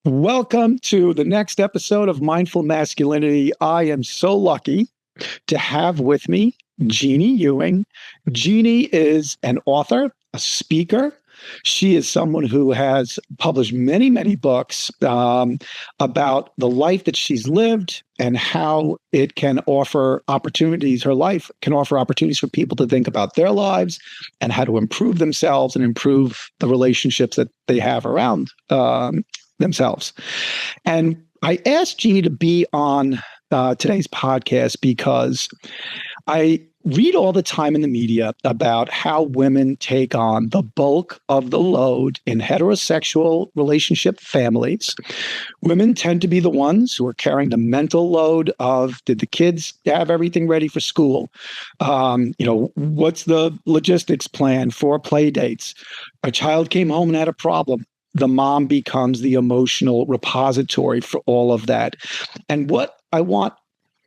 Welcome to the next episode of Mindful Masculinity. I am so lucky to have with me Jeannie Ewing. Jeannie is an author, a speaker. She is someone who has published many, many books about the life that she's lived and how it can offer opportunities. Her life can offer opportunities for people to think about their lives and how to improve themselves and improve the relationships that they have around themselves. And I asked Jeannie to be on today's podcast because I read all the time in the media about how women take on the bulk of the load in heterosexual relationship families. Women tend to be the ones who are carrying the mental load of, did the kids have everything ready for school? What's the logistics plan for play dates? A child came home and had a problem. The mom becomes the emotional repository for all of that. And what I want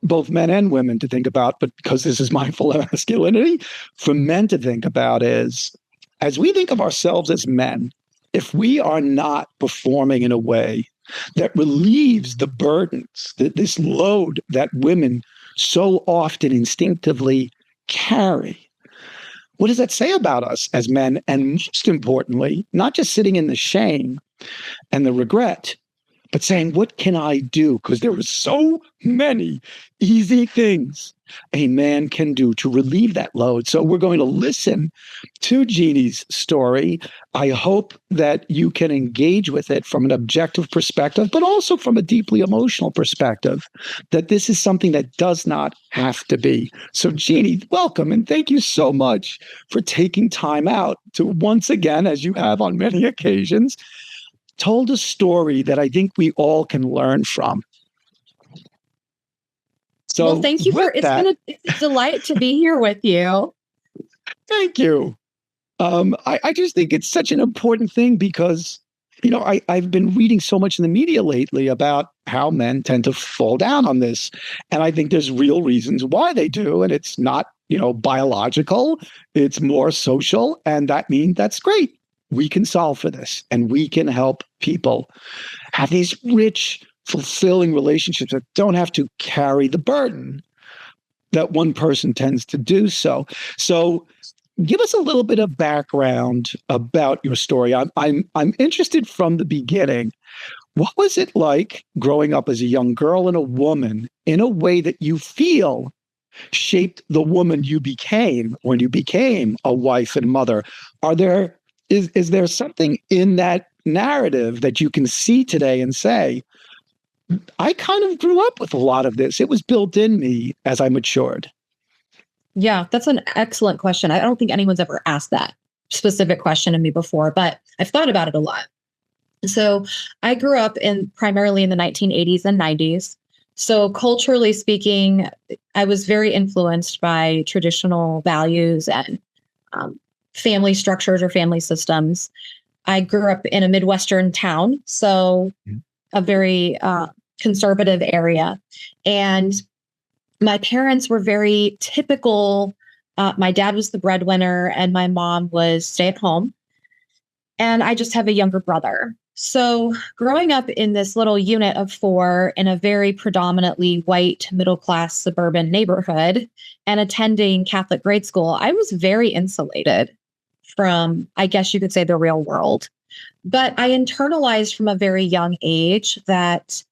both men and women to think about, but because this is mindful masculinity, for men to think about is, as we think of ourselves as men, if we are not performing in a way that relieves the burdens, this load that women so often instinctively carry, what does that say about us as men? And most importantly, not just sitting in the shame and the regret, but saying, what can I do? Because there are so many easy things a man can do to relieve that load. So we're going to listen to Jeannie's story. I hope that you can engage with it from an objective perspective, but also from a deeply emotional perspective, that this is something that does not have to be. So Jeannie, welcome, and thank you so much for taking time out to once again, as you have on many occasions, told a story that I think we all can learn from. So, well, thank you it's been a delight to be here with you. Thank you. I just think it's such an important thing because, I've been reading so much in the media lately about how men tend to fall down on this. And I think there's real reasons why they do. And it's not, biological, it's more social. And that means that's great. We can solve for this and we can help people have these rich, fulfilling relationships that don't have to carry the burden that one person tends to do so. So give us a little bit of background about your story. I'm interested from the beginning. What was it like growing up as a young girl and a woman in a way that you feel shaped the woman you became when you became a wife and mother? Is there something in that narrative that you can see today and say, I kind of grew up with a lot of this. It was built in me as I matured. Yeah, that's an excellent question. I don't think anyone's ever asked that specific question to me before, but I've thought about it a lot. So I grew up primarily in the 1980s and 90s. So culturally speaking, I was very influenced by traditional values and family structures or family systems. I grew up in a Midwestern town, so a very conservative area. And my parents were very typical. My dad was the breadwinner and my mom was stay at home. And I just have a younger brother. So growing up in this little unit of 4 in a very predominantly white middle-class suburban neighborhood and attending Catholic grade school, I was very insulated from, I guess you could say, the real world. But I internalized from a very young age that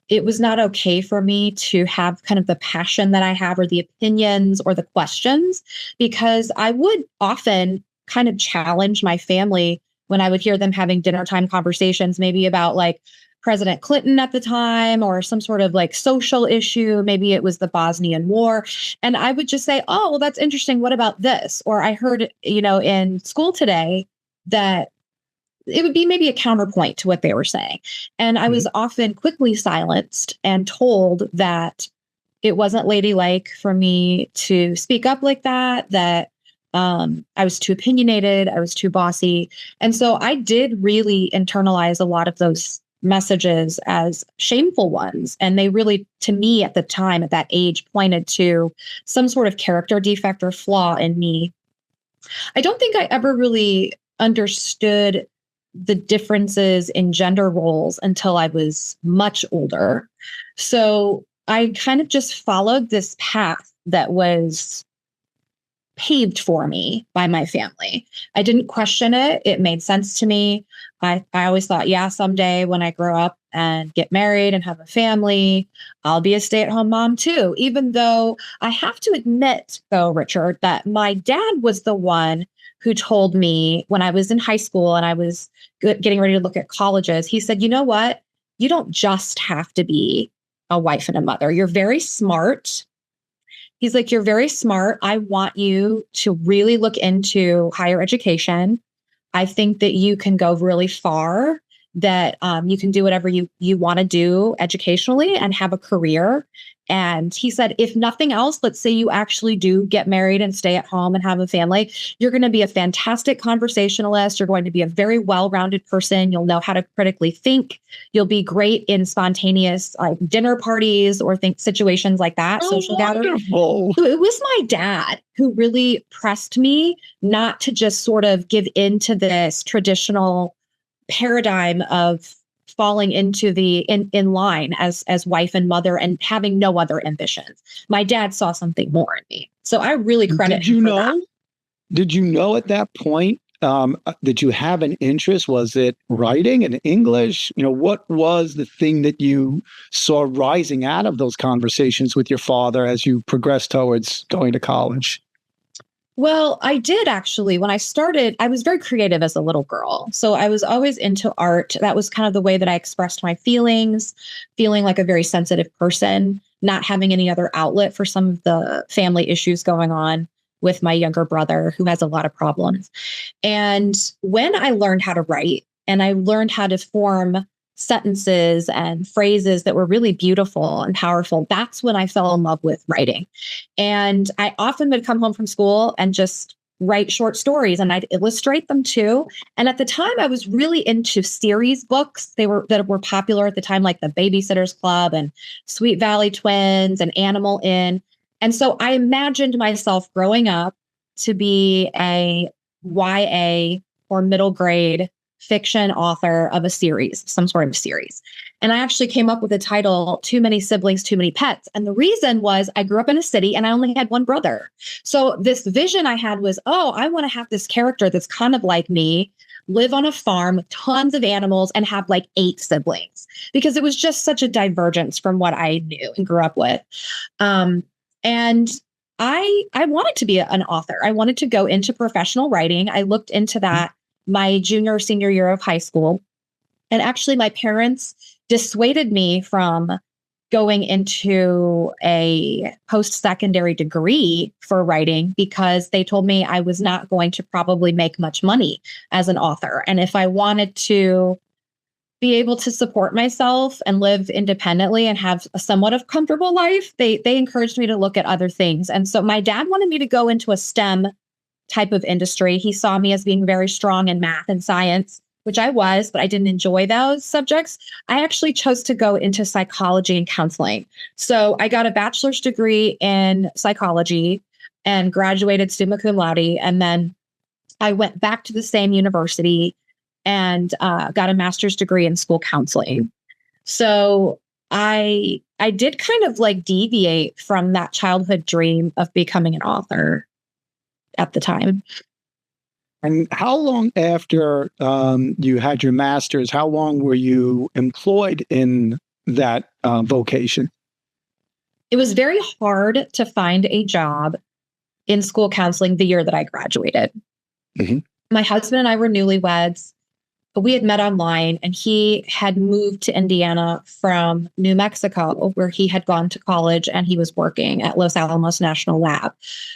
it was not okay for me to have kind of the passion that I have or the opinions or the questions, because I would often kind of challenge my family when I would hear them having dinner time conversations, maybe about like President Clinton at the time or some sort of like social issue. Maybe it was the Bosnian War. And I would just say, oh, well, that's interesting. What about this? Or I heard, in school today that it would be maybe a counterpoint to what they were saying. And I was often quickly silenced and told that it wasn't ladylike for me to speak up like that, that I was too opinionated, I was too bossy. And so I did really internalize a lot of those messages as shameful ones. And they really, to me at the time, at that age, pointed to some sort of character defect or flaw in me. I don't think I ever really understood the differences in gender roles until I was much older. So I kind of just followed this path that was paved for me by my family. I didn't question it. It made sense to me. I always thought, yeah, someday when I grow up and get married and have a family, I'll be a stay-at-home mom too. Even though I have to admit, though, Richard, that my dad was the one who told me when I was in high school and I was getting ready to look at colleges, he said, you know what? You don't just have to be a wife and a mother. You're very smart. He's like, you're very smart. I want you to really look into higher education. I think that you can go really far, that you can do whatever you want to do educationally and have a career. And he said, if nothing else, let's say you actually do get married and stay at home and have a family, you're going to be a fantastic conversationalist. You're going to be a very well-rounded person. You'll know how to critically think. You'll be great in spontaneous dinner parties or situations like that, social gatherings. So it was my dad who really pressed me not to just sort of give into this traditional paradigm of falling into the in line as wife and mother and having no other ambitions. My dad saw something more in me. So I really credit him for that. Did you know at that point that you have an interest? Was it writing and English? What was the thing that you saw rising out of those conversations with your father as you progressed towards going to college? Well, I did actually. When I started, I was very creative as a little girl. So I was always into art. That was kind of the way that I expressed my feelings, feeling like a very sensitive person, not having any other outlet for some of the family issues going on with my younger brother, who has a lot of problems. And when I learned how to write and I learned how to form sentences and phrases that were really beautiful and powerful, that's when I fell in love with writing. And I often would come home from school and just write short stories, and I'd illustrate them too. And at the time I was really into series books. That were popular at the time, like The Babysitter's Club and Sweet Valley Twins and Animal Inn. And so I imagined myself growing up to be a YA or middle grade fiction author of a series, some sort of series. And I actually came up with the title, Too Many Siblings, Too Many Pets. And the reason was I grew up in a city and I only had one brother. So this vision I had was, I want to have this character that's kind of like me, live on a farm with tons of animals and have like 8 siblings, because it was just such a divergence from what I knew and grew up with. And I wanted to be an author. I wanted to go into professional writing. I looked into that my senior year of high school. And actually, my parents dissuaded me from going into a post-secondary degree for writing because they told me I was not going to probably make much money as an author. And if I wanted to be able to support myself and live independently and have a somewhat of comfortable life, they encouraged me to look at other things. And so my dad wanted me to go into a STEM type of industry. He saw me as being very strong in math and science, which I was, but I didn't enjoy those subjects. I actually chose to go into psychology and counseling. So I got a bachelor's degree in psychology and graduated summa cum laude. And then I went back to the same university and got a master's degree in school counseling. So I did kind of like deviate from that childhood dream of becoming an author at the time. And how long after you had your master's, how long were you employed in that vocation? It was very hard to find a job in school counseling the year that I graduated. Mm-hmm. My husband and I were newlyweds. We had met online, and he had moved to Indiana from New Mexico, where he had gone to college, and he was working at Los Alamos National Lab.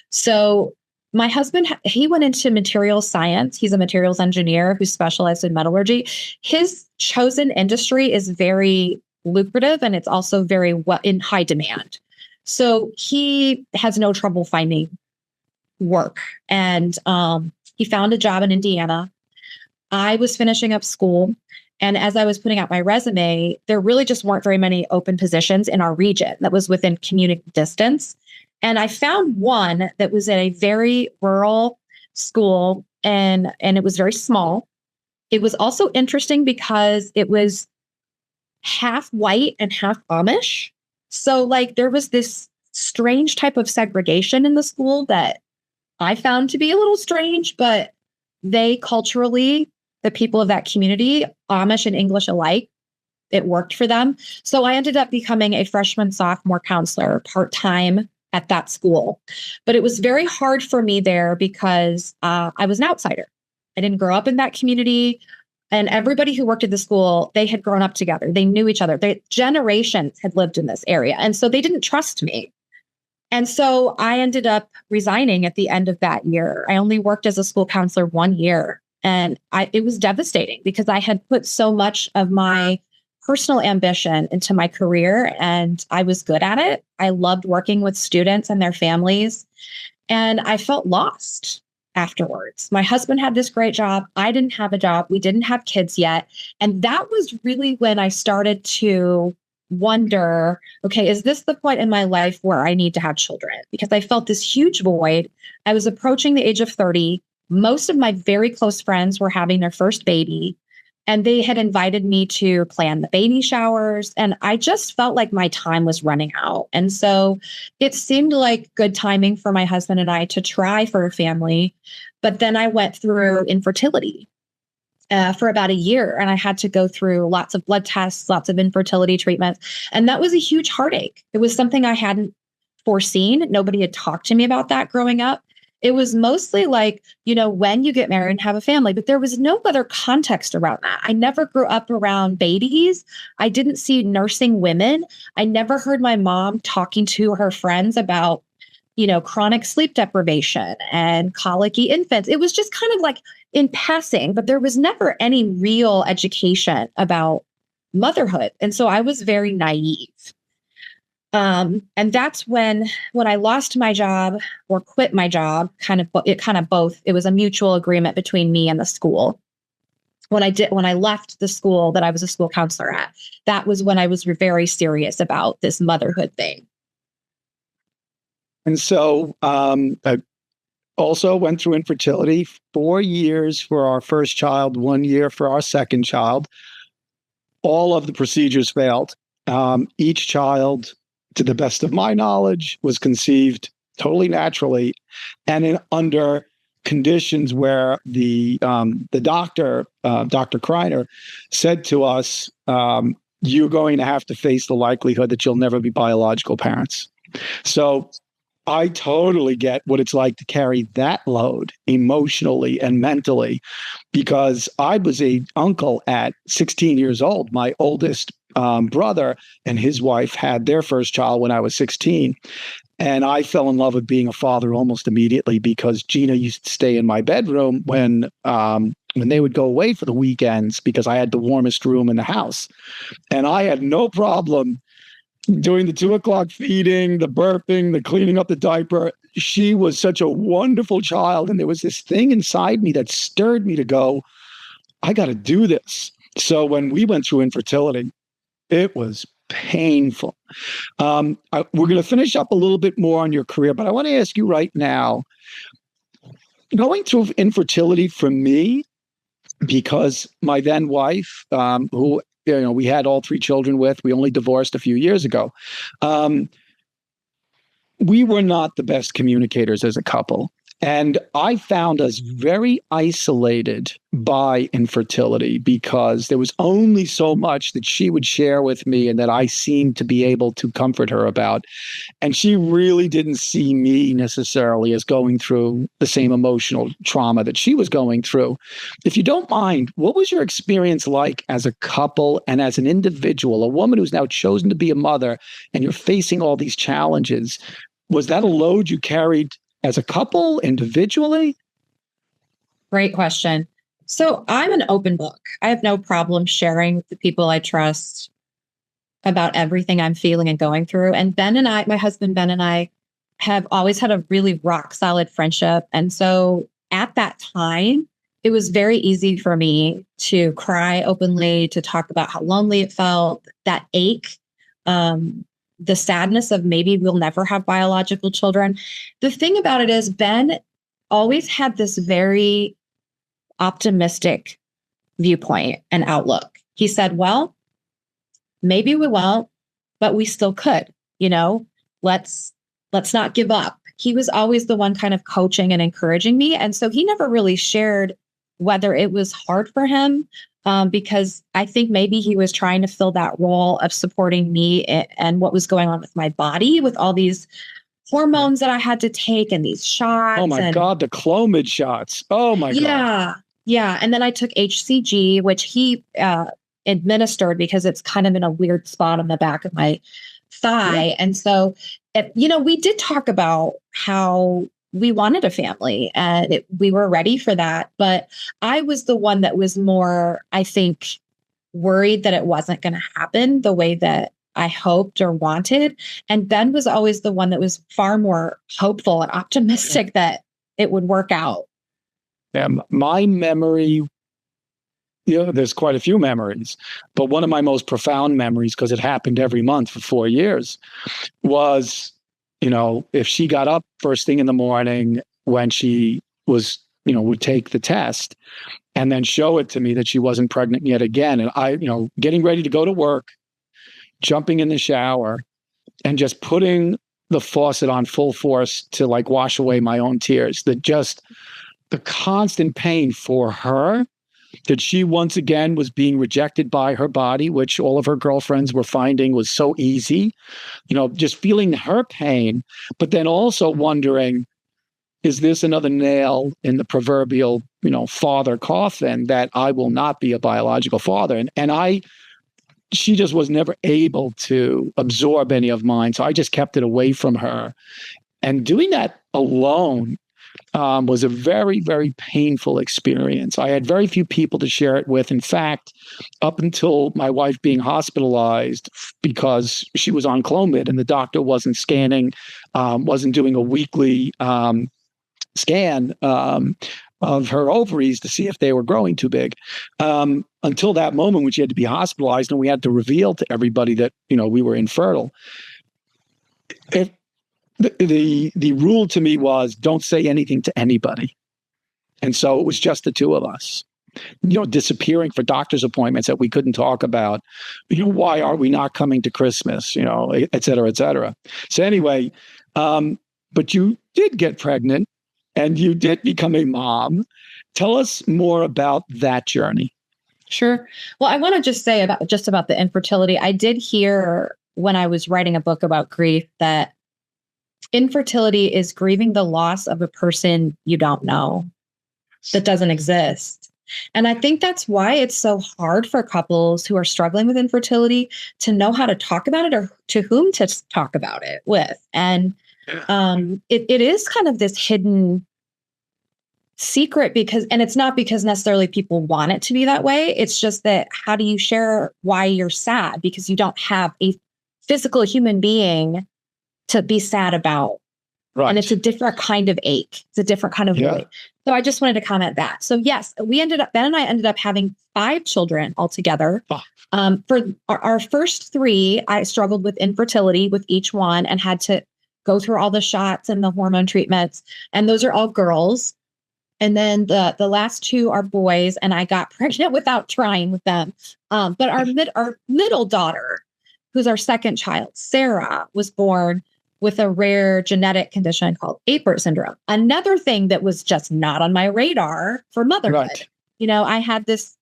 So my husband, he went into materials science. He's a materials engineer who specialized in metallurgy. His chosen industry is very lucrative, and it's also very in high demand. So he has no trouble finding work. And he found a job in Indiana. I was finishing up school. And as I was putting out my resume, there really just weren't very many open positions in our region that was within commuting distance. And I found one that was at a very rural school, and it was very small. It was also interesting because it was half white and half Amish. So like there was this strange type of segregation in the school that I found to be a little strange, but they culturally, the people of that community, Amish and English alike, it worked for them. So I ended up becoming a freshman, sophomore counselor part-time at that school. But it was very hard for me there because I was an outsider. I didn't grow up in that community. And everybody who worked at the school, they had grown up together. They knew each other. Generations had lived in this area. And so they didn't trust me. And so I ended up resigning at the end of that year. I only worked as a school counselor 1 year. And it was devastating because I had put so much of my personal ambition into my career and I was good at it. I loved working with students and their families. And I felt lost afterwards. My husband had this great job. I didn't have a job. We didn't have kids yet. And that was really when I started to wonder, okay, is this the point in my life where I need to have children? Because I felt this huge void. I was approaching the age of 30. Most of my very close friends were having their first baby, and they had invited me to plan the baby showers. And I just felt like my time was running out. And so it seemed like good timing for my husband and I to try for a family. But then I went through infertility for about a year, and I had to go through lots of blood tests, lots of infertility treatments. And that was a huge heartache. It was something I hadn't foreseen. Nobody had talked to me about that growing up. It was mostly like, when you get married and have a family, but there was no other context around that. I never grew up around babies. I didn't see nursing women. I never heard my mom talking to her friends about, chronic sleep deprivation and colicky infants. It was just kind of like in passing, but there was never any real education about motherhood. And so I was very naive. And that's when I lost my job or quit my job, it was a mutual agreement between me and the school. When I left the school that I was a school counselor at, that was when I was very serious about this motherhood thing. And so I also went through infertility, 4 years for our first child, 1 year for our second child. All of the procedures failed. Each child, to the best of my knowledge, was conceived totally naturally and under conditions where the doctor, Dr. Kreiner, said to us, you're going to have to face the likelihood that you'll never be biological parents. So I totally get what it's like to carry that load emotionally and mentally, because I was an uncle at 16 years old. My oldest brother and his wife had their first child when I was 16. And I fell in love with being a father almost immediately because Gina used to stay in my bedroom when they would go away for the weekends because I had the warmest room in the house. And I had no problem doing the 2 o'clock feeding, the burping, the cleaning up the diaper. She was such a wonderful child. And there was this thing inside me that stirred me to go, I got to do this. So when we went through infertility, it was painful. We're going to finish up a little bit more on your career, but I want to ask you right now, going through infertility for me, because my then wife, who we had all 3 children with, we only divorced a few years ago. We were not the best communicators as a couple. And I found us very isolated by infertility because there was only so much that she would share with me and that I seemed to be able to comfort her about. And she really didn't see me necessarily as going through the same emotional trauma that she was going through. If you don't mind, what was your experience like as a couple and as an individual, a woman who's now chosen to be a mother, and you're facing all these challenges? Was that a load you carried as a couple, individually? Great question. So I'm an open book. I have no problem sharing with the people I trust about everything I'm feeling and going through. And my husband, Ben, and I have always had a really rock solid friendship. And so at that time, it was very easy for me to cry openly, to talk about how lonely it felt, that ache, the sadness of maybe we'll never have biological children. The thing about it is Ben always had this very optimistic viewpoint and outlook. He said, well, maybe we won't, but we still could, let's not give up. He was always the one kind of coaching and encouraging me. And so he never really shared whether it was hard for him, because I think maybe he was trying to fill that role of supporting me and what was going on with my body with all these hormones that I had to take and these shots. Oh my God, the Clomid shots. Oh my God. Yeah. And then I took HCG, which he administered because it's kind of in a weird spot on the back of my thigh. Yeah. And so, we did talk about how we wanted a family and we were ready for that. But I was the one that was more, I think, worried that it wasn't going to happen the way that I hoped or wanted. And Ben was always the one that was far more hopeful and optimistic that it would work out. Yeah, my memory, there's quite a few memories, but one of my most profound memories, because it happened every month for 4 years, was, if she got up first thing in the morning when she was, would take the test and then show it to me that she wasn't pregnant yet again. And I, getting ready to go to work, jumping in the shower and just putting the faucet on full force to wash away my own tears, the constant pain for her, that she once again was being rejected by her body, which all of her girlfriends were finding was so easy, just feeling her pain, but then also wondering, is this another nail in the proverbial, father coffin that I will not be a biological father? And she just was never able to absorb any of mine. So I just kept it away from her. And doing that alone was a very, very painful experience. I had very few people to share it with. In fact, up until my wife being hospitalized because she was on Clomid and the doctor wasn't scanning, wasn't doing a weekly scan of her ovaries to see if they were growing too big. Until that moment when she had to be hospitalized and we had to reveal to everybody that, we were infertile. The rule to me was don't say anything to anybody. And so it was just the two of us, disappearing for doctor's appointments that we couldn't talk about. Why are we not coming to Christmas, et cetera, et cetera. So anyway, but you did get pregnant and you did become a mom. Tell us more about that journey. Sure. Well, I want to just say about the infertility. I did hear when I was writing a book about grief that infertility is grieving the loss of a person you don't know, that doesn't exist. And I think that's why it's so hard for couples who are struggling with infertility to know how to talk about it or to whom to talk about it with. And it is kind of this hidden secret and it's not because necessarily people want it to be that way. It's just that how do you share why you're sad? Because you don't have a physical human being to be sad about. Right. And it's a different kind of ache. It's a different kind of void. So I just wanted to comment that. So yes, Ben and I ended up having 5 children altogether. For our first 3, I struggled with infertility with each one and had to go through all the shots and the hormone treatments. And those are all girls. And then the last 2 are boys, and I got pregnant without trying with them. But our middle daughter, who's our second child, Sarah, was born with a rare genetic condition called Apert syndrome. Another thing that was just not on my radar for motherhood. Right. I had this,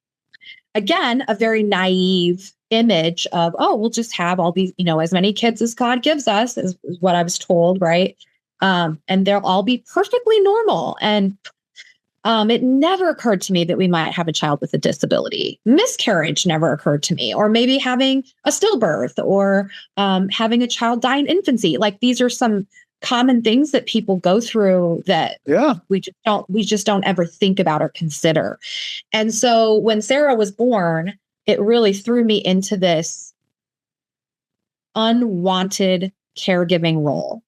again, a very naive image of, we'll just have all these, as many kids as God gives us, is what I was told, right? And they'll all be perfectly normal. And it never occurred to me that we might have a child with a disability. Miscarriage never occurred to me, or maybe having a stillbirth, or having a child die in infancy. These are some common things that people go through that we just don't ever think about or consider. And so when Sarah was born, it really threw me into this unwanted caregiving role.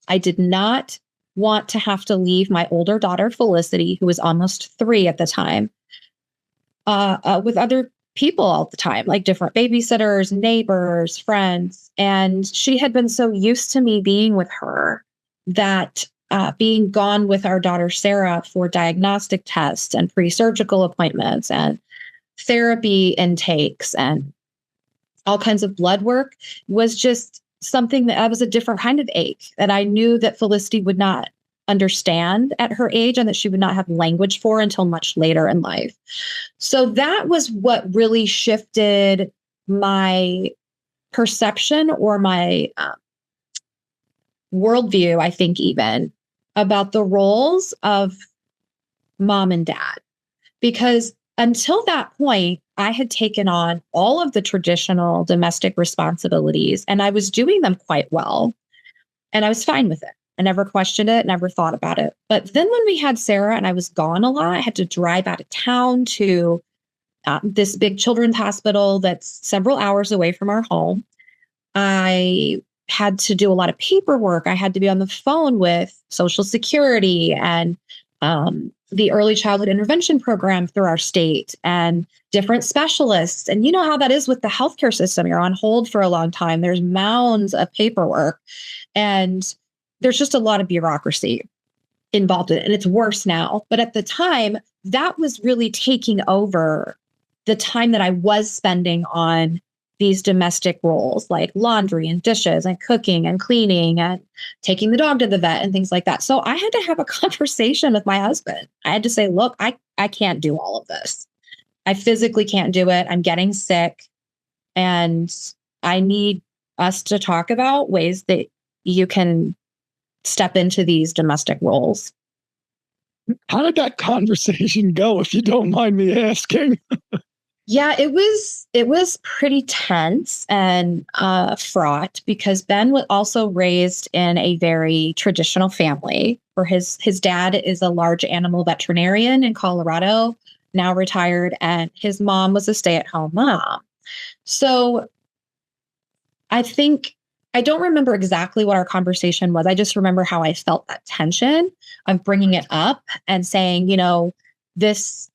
I did not want to have to leave my older daughter, Felicity, who was almost 3 at the time, with other people all the time, like different babysitters, neighbors, friends. And she had been so used to me being with her that being gone with our daughter Sarah for diagnostic tests and pre-surgical appointments and therapy intakes and all kinds of blood work was just something that was a different kind of ache that I knew that Felicity would not understand at her age and that she would not have language for until much later in life. So that was what really shifted my perception or my worldview, I think, even about the roles of mom and dad. Because until that point, I had taken on all of the traditional domestic responsibilities and I was doing them quite well. And I was fine with it. I never questioned it, never thought about it. But then when we had Sarah and I was gone a lot, I had to drive out of town to this big children's hospital that's several hours away from our home. I had to do a lot of paperwork. I had to be on the phone with Social Security and the early childhood intervention program through our state and different specialists. And you know how that is with the healthcare system. You're on hold for a long time. There's mounds of paperwork and there's just a lot of bureaucracy involved in it. And it's worse now. But at the time, that was really taking over the time that I was spending on these domestic roles like laundry and dishes and cooking and cleaning and taking the dog to the vet and things like that. So I had to have a conversation with my husband. I had to say, look, I can't do all of this. I physically can't do it. I'm getting sick. And I need us to talk about ways that you can step into these domestic roles. How did that conversation go, if you don't mind me asking? Yeah, it was pretty tense and fraught because Ben was also raised in a very traditional family where his dad is a large animal veterinarian in Colorado, now retired, and his mom was a stay-at-home mom. So I don't remember exactly what our conversation was. I just remember how I felt that tension of bringing it up and saying, this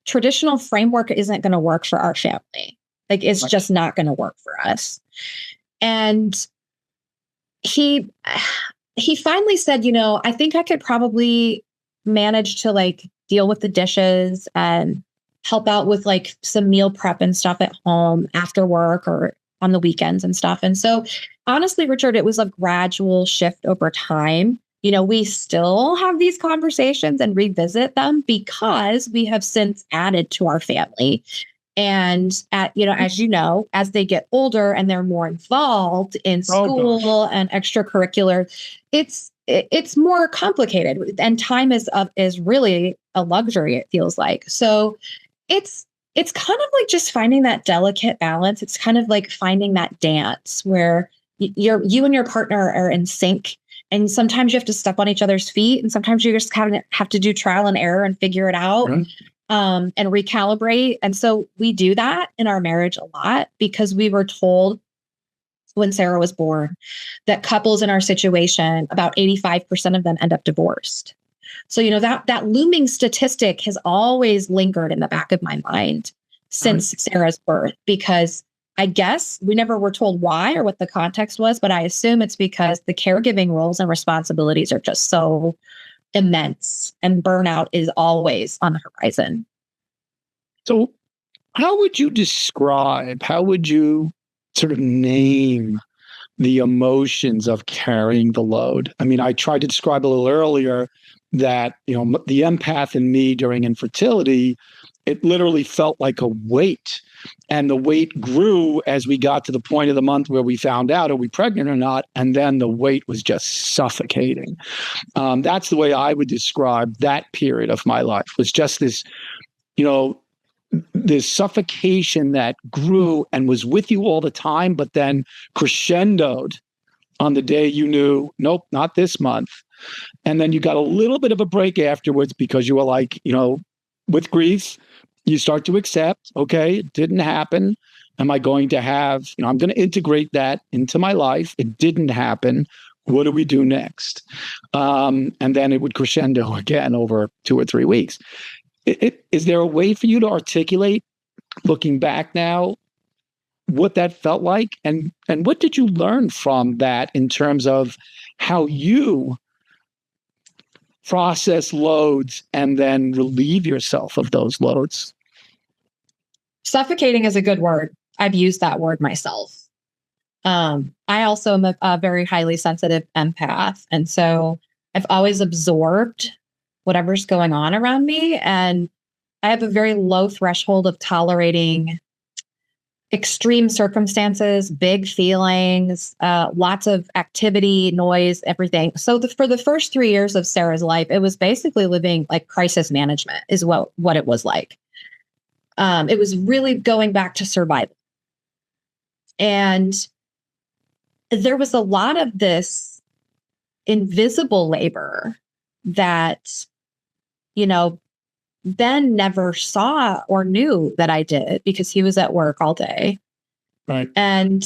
traditional framework isn't going to work for our family. Like it's just not going to work for us. And he finally said, I think I could probably manage to deal with the dishes and help out with some meal prep and stuff at home after work or on the weekends and stuff. And so honestly, Richard, it was a gradual shift over time. We still have these conversations and revisit them because we have since added to our family. And as they get older and they're more involved in school and extracurricular, it's more complicated. And time is really a luxury, it feels like. So it's kind of like just finding that delicate balance. It's kind of like finding that dance where you and your partner are in sync. And sometimes you have to step on each other's feet. And sometimes you just have to do trial and error and figure it out and recalibrate. And so we do that in our marriage a lot because we were told when Sarah was born that couples in our situation, about 85% of them end up divorced. So, that looming statistic has always lingered in the back of my mind since Sarah's birth, because I guess we never were told why or what the context was, but I assume it's because the caregiving roles and responsibilities are just so immense and burnout is always on the horizon. So how would you sort of name the emotions of carrying the load? I mean, I tried to describe a little earlier that, the empath in me during infertility, it literally felt like a weight. And the weight grew as we got to the point of the month where we found out, are we pregnant or not? And then the weight was just suffocating. That's the way I would describe that period of my life, was just this, this suffocation that grew and was with you all the time, but then crescendoed on the day you knew, nope, not this month. And then you got a little bit of a break afterwards because you were like, with grief, you start to accept, okay, it didn't happen. Am I going to have, I'm going to integrate that into my life. It didn't happen. What do we do next? And then it would crescendo again over 2 or 3 weeks. Is there a way for you to articulate, looking back now, what that felt like? And what did you learn from that in terms of how you process loads and then relieve yourself of those loads? Suffocating is a good word. I've used that word myself. I also am a very highly sensitive empath. And so I've always absorbed whatever's going on around me. And I have a very low threshold of tolerating extreme circumstances, big feelings, lots of activity, noise, everything. So for the first 3 years of Sarah's life, it was basically living like crisis management is what it was like. It was really going back to survival. And there was a lot of this invisible labor that, Ben never saw or knew that I did because he was at work all day. Right. And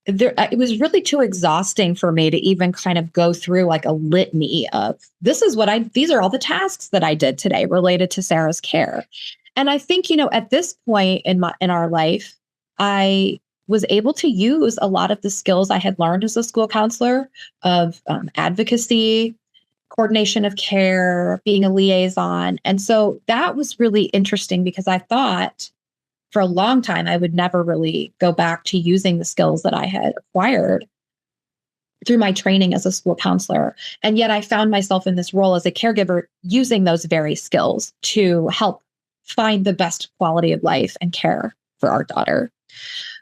it was really too exhausting for me to even kind of go through like a litany of these are all the tasks that I did today related to Sarah's care. And I think, at this point in our life, I was able to use a lot of the skills I had learned as a school counselor of advocacy, coordination of care, being a liaison. And so that was really interesting because I thought for a long time I would never really go back to using the skills that I had acquired through my training as a school counselor. And yet I found myself in this role as a caregiver using those very skills to help find the best quality of life and care for our daughter.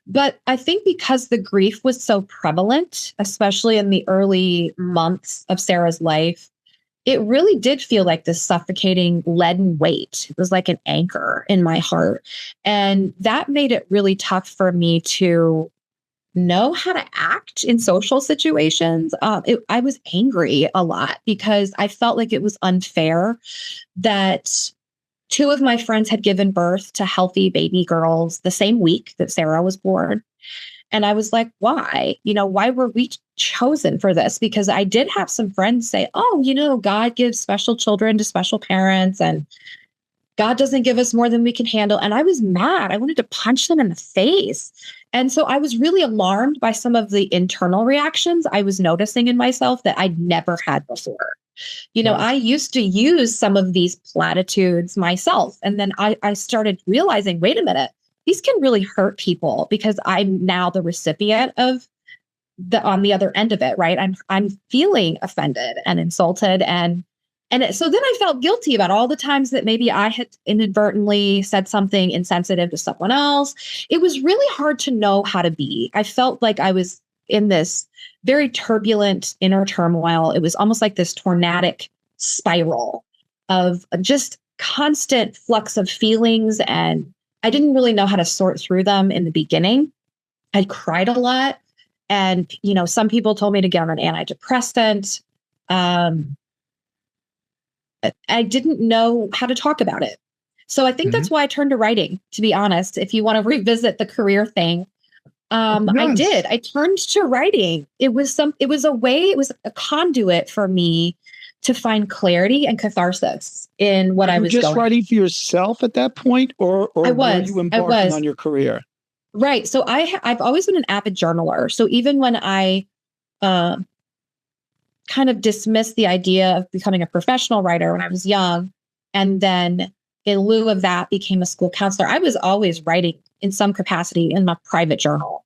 But I think because the grief was so prevalent, especially in the early months of Sarah's life, it really did feel like this suffocating leaden weight. It was like an anchor in my heart. And that made it really tough for me to know how to act in social situations. I was angry a lot because I felt like it was unfair that 2 of my friends had given birth to healthy baby girls the same week that Sarah was born. And I was like, why? Why were we chosen for this? Because I did have some friends say, oh, God gives special children to special parents and God doesn't give us more than we can handle. And I was mad. I wanted to punch them in the face. And so I was really alarmed by some of the internal reactions I was noticing in myself that I'd never had before. I used to use some of these platitudes myself. And then I started realizing, wait a minute, these can really hurt people because I'm now the recipient of on the other end of it, right? I'm feeling offended and insulted. So then I felt guilty about all the times that maybe I had inadvertently said something insensitive to someone else. It was really hard to know how to be. I felt like I was in this very turbulent inner turmoil. It was almost like this tornadic spiral of just constant flux of feelings. And I didn't really know how to sort through them in the beginning. I cried a lot. And, some people told me to get on an antidepressant. I didn't know how to talk about it. So I think that's why I turned to writing, to be honest. If you want to revisit the career thing, I did. I turned to writing. It was a conduit for me to find clarity and catharsis in what I was just writing for yourself at that point, or were you embarking on your career? Right. So I've always been an avid journaler. So even when I kind of dismissed the idea of becoming a professional writer when I was young, and then in lieu of that became a school counselor, I was always writing in some capacity in my private journal.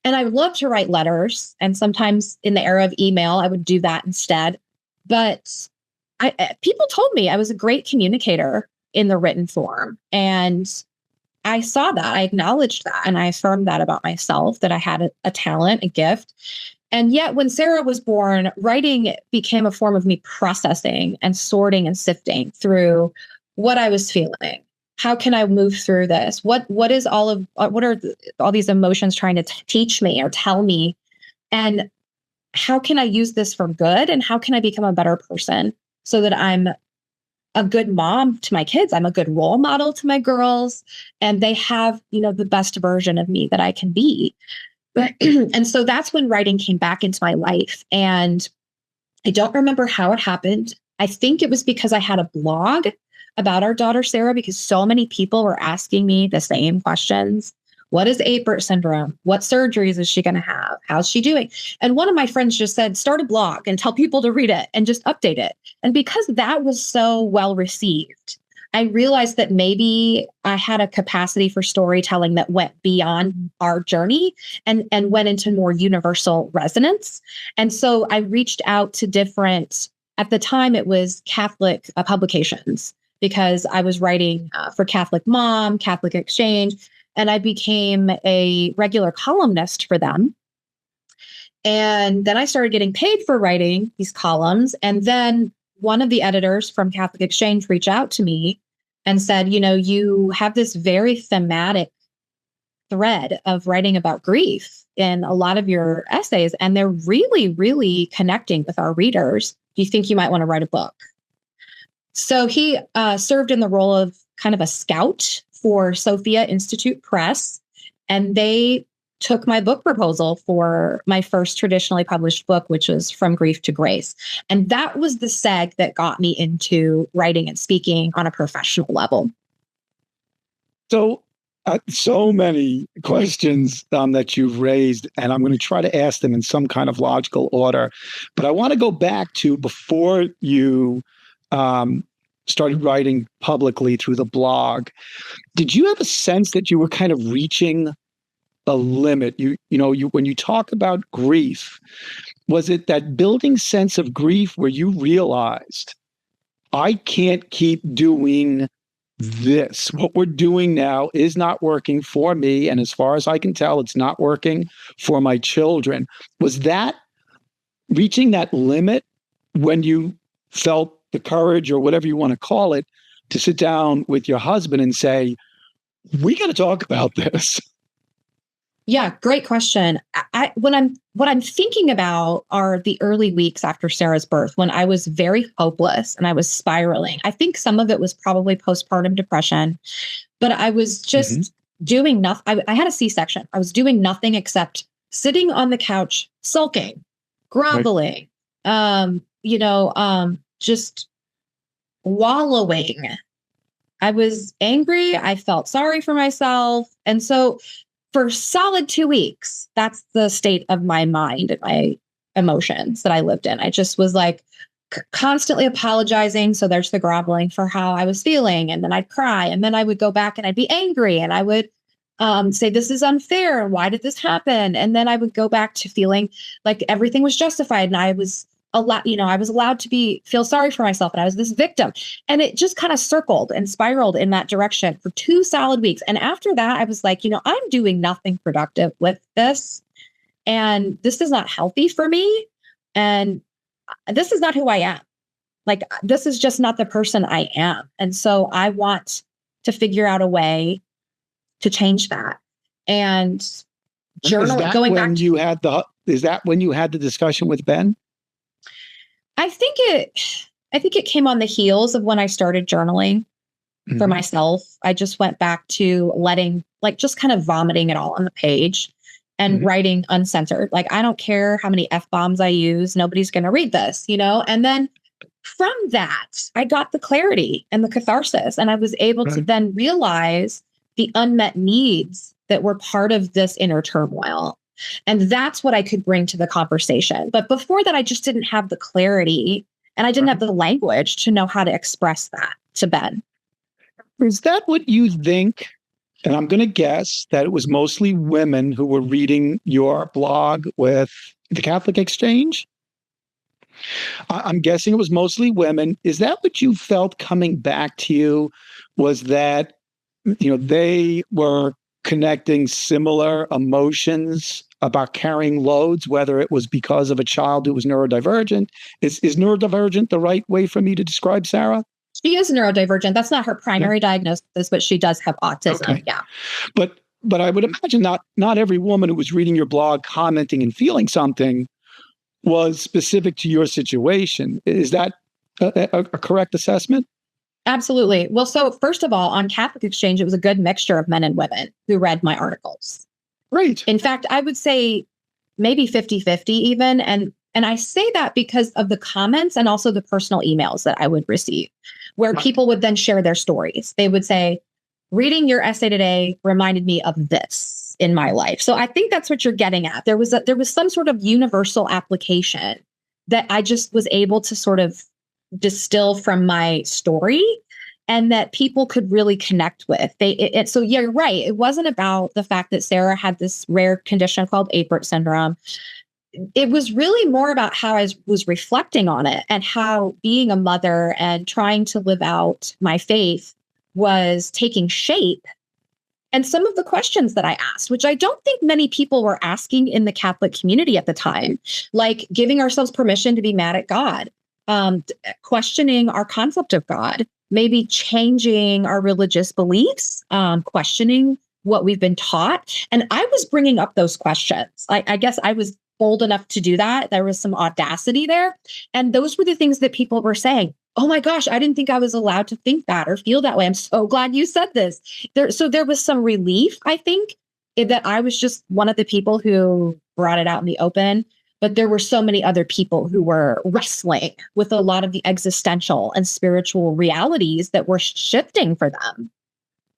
And I would love to write letters. And sometimes in the era of email, I would do that instead. But people told me I was a great communicator in the written form. And I saw that, I acknowledged that, and I affirmed that about myself, that I had a talent, a gift. And yet when Sarah was born, writing became a form of me processing and sorting and sifting through what I was feeling. How can I move through this? What are all these emotions trying to teach me or tell me? And how can I use this for good? And how can I become a better person so that I'm a good mom to my kids? I'm a good role model to my girls, and they have, the best version of me that I can be. And so that's when writing came back into my life. And I don't remember how it happened. I think it was because I had a blog about our daughter, Sarah, because so many people were asking me the same questions. What is Apert syndrome? What surgeries is she going to have? How's she doing? And one of my friends just said, start a blog and tell people to read it and just update it. And because that was so well received, I realized that maybe I had a capacity for storytelling that went beyond our journey and went into more universal resonance. And so I reached out to different, at the time it was Catholic publications, because I was writing for Catholic Mom, Catholic Exchange, and I became a regular columnist for them. And then I started getting paid for writing these columns. And then one of the editors from Catholic Exchange reached out to me and said, you have this very thematic thread of writing about grief in a lot of your essays, and they're really, really connecting with our readers. Do you think you might want to write a book? So he served in the role of kind of a scout for Sophia Institute Press, and they took my book proposal for my first traditionally published book, which was From Grief to Grace. And that was the seg that got me into writing and speaking on a professional level. So, so many questions that you've raised, and I'm going to try to ask them in some kind of logical order. But I want to go back to before you started writing publicly through the blog. Did you have a sense that you were kind of reaching a limit? When you talk about grief, was it that building sense of grief where you realized, I can't keep doing this? What we're doing now is not working for me. And as far as I can tell, it's not working for my children. Was that reaching that limit when you felt the courage, or whatever you want to call it, to sit down with your husband and say, we got to talk about this? Yeah, great question. What I'm thinking about are the early weeks after Sarah's birth, when I was very hopeless and I was spiraling. I think some of it was probably postpartum depression, but I was just doing nothing. I had a C-section. I was doing nothing except sitting on the couch, sulking, groveling, just wallowing. I was angry. I felt sorry for myself. And so for solid 2 weeks, that's the state of my mind and my emotions that I lived in. I just was like constantly apologizing. So there's the groveling for how I was feeling. And then I'd cry. And then I would go back and I'd be angry. And I would say, this is unfair. Why did this happen? And then I would go back to feeling like everything was justified. And I was allowed to feel sorry for myself, and I was this victim. And it just kind of circled and spiraled in that direction for 2 solid weeks. And after that, I was like, I'm doing nothing productive with this. And this is not healthy for me. And this is not who I am. Like, this is just not the person I am. And so I want to figure out a way to change that. And journaling, going back. Is that when you had the discussion with Ben? I think it came on the heels of when I started journaling for myself. I just went back to just kind of vomiting it all on the page and writing uncensored. Like, I don't care how many F-bombs I use. Nobody's going to read this, And then from that, I got the clarity and the catharsis, and I was able to then realize the unmet needs that were part of this inner turmoil. And that's what I could bring to the conversation. But before that, I just didn't have the clarity, and I didn't have the language to know how to express that to Ben. Is that what you think? And I'm going to guess that it was mostly women who were reading your blog with the Catholic Exchange. I'm guessing it was mostly women. Is that what you felt coming back to you? Was that, they were connecting similar emotions about carrying loads, whether it was because of a child who was neurodivergent? Is neurodivergent the right way for me to describe Sarah? She is neurodivergent. That's not her primary diagnosis, but she does have autism. Okay. Yeah. But I would imagine not every woman who was reading your blog, commenting and feeling something was specific to your situation. Is that a correct assessment? Absolutely. Well, so first of all, on Catholic Exchange, it was a good mixture of men and women who read my articles. Right. In fact, I would say maybe 50-50 even. And I say that because of the comments and also the personal emails that I would receive, where people would then share their stories. They would say, reading your essay today reminded me of this in my life. So I think that's what you're getting at. There was some sort of universal application that I just was able to sort of distill from my story, and that people could really connect with. So yeah, you're right. It wasn't about the fact that Sarah had this rare condition called Apert syndrome. It was really more about how I was reflecting on it, and how being a mother and trying to live out my faith was taking shape. And some of the questions that I asked, which I don't think many people were asking in the Catholic community at the time, like giving ourselves permission to be mad at God, questioning our concept of God, maybe changing our religious beliefs, questioning what we've been taught. And I was bringing up those questions. I guess I was bold enough to do that. There was some audacity there. And those were the things that people were saying. Oh my gosh, I didn't think I was allowed to think that or feel that way. I'm so glad you said this. So there was some relief, I think, that I was just one of the people who brought it out in the open. But there were so many other people who were wrestling with a lot of the existential and spiritual realities that were shifting for them.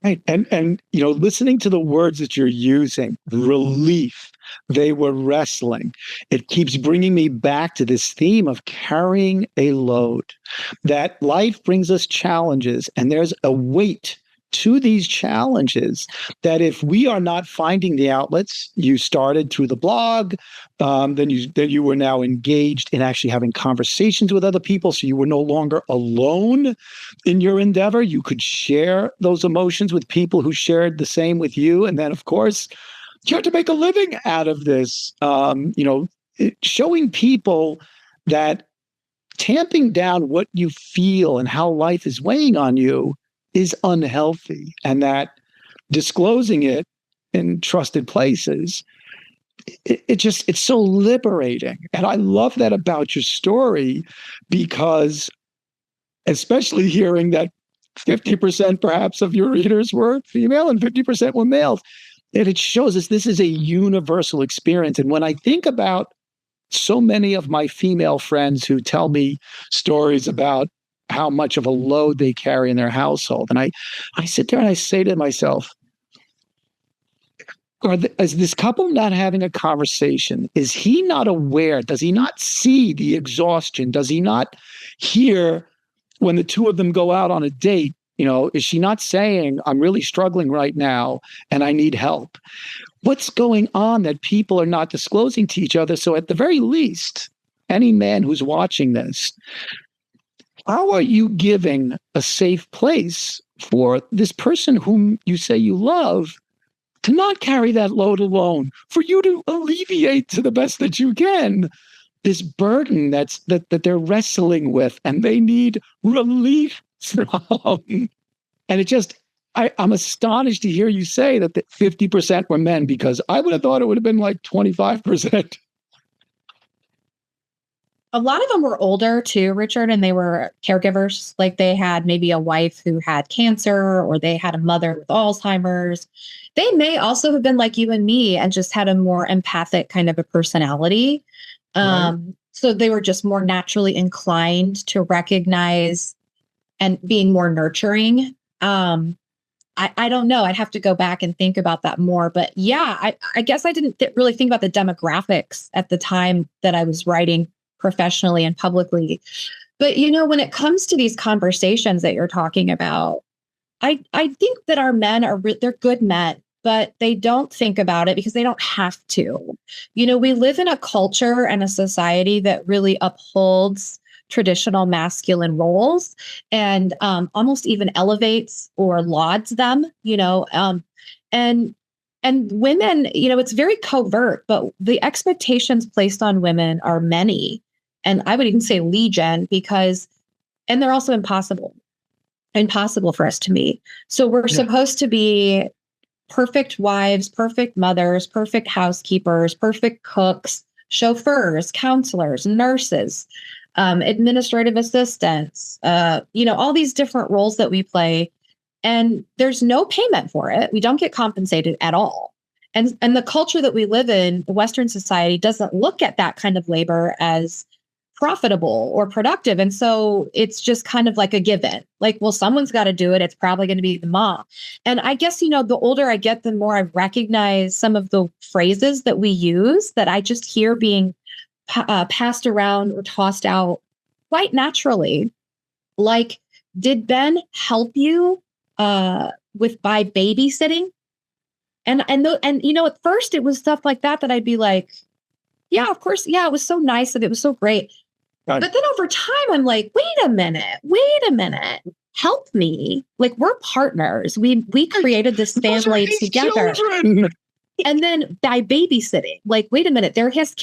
Right. And listening to the words that you're using, relief, they were wrestling. It keeps bringing me back to this theme of carrying a load, that life brings us challenges, and there's a weight to these challenges that if we are not finding the outlets, you started through the blog, then you were now engaged in actually having conversations with other people. So you were no longer alone in your endeavor. You could share those emotions with people who shared the same with you. And then, of course, you have to make a living out of this, showing people that tamping down what you feel and how life is weighing on you is unhealthy, and that disclosing it in trusted places, it's so liberating. And I love that about your story, because especially hearing that 50% perhaps of your readers were female and 50% were males, that it shows us this is a universal experience. And when I think about so many of my female friends who tell me stories about how much of a load they carry in their household, and I sit there and I say to myself, is this couple not having a conversation? Is he not aware? Does he not see the exhaustion? Does he not hear when the two of them go out on a date? Is she not saying, I'm really struggling right now and I need help? What's going on that people are not disclosing to each other? So at the very least, any man who's watching this, how are you giving a safe place for this person whom you say you love to not carry that load alone, for you to alleviate to the best that you can this burden that they're wrestling with and they need relief from? And I'm astonished to hear you say that 50% were men, because I would have thought it would have been like 25%. A lot of them were older too, Richard, and they were caregivers. Like they had maybe a wife who had cancer, or they had a mother with Alzheimer's. They may also have been like you and me and just had a more empathic kind of a personality. Right. So they were just more naturally inclined to recognize and being more nurturing. I don't know. I'd have to go back and think about that more. But yeah, I guess I didn't really think about the demographics at the time that I was writing professionally and publicly. But, when it comes to these conversations that you're talking about, I think that our men they're good men, but they don't think about it because they don't have to. We live in a culture and a society that really upholds traditional masculine roles and almost even elevates or lauds them, and women, it's very covert, but the expectations placed on women are many. And I would even say legion, and they're also impossible for us to meet. So we're supposed to be perfect wives, perfect mothers, perfect housekeepers, perfect cooks, chauffeurs, counselors, nurses, administrative assistants, all these different roles that we play. And there's no payment for it. We don't get compensated at all. And the culture that we live in, the Western society, doesn't look at that kind of labor as profitable or productive. And so it's just kind of like a given. Like, well, someone's got to do it. It's probably going to be the mom. And I guess, the older I get, the more I recognize some of the phrases that we use that I just hear being passed around or tossed out quite naturally. Like, did Ben help you by babysitting? And at first it was stuff like that I'd be like, yeah, of course. Yeah, it was so nice and it was so great. But then over time, I'm like, wait a minute, help me. Like, we're partners. We created this family together. Children. And then by babysitting, like, wait a minute,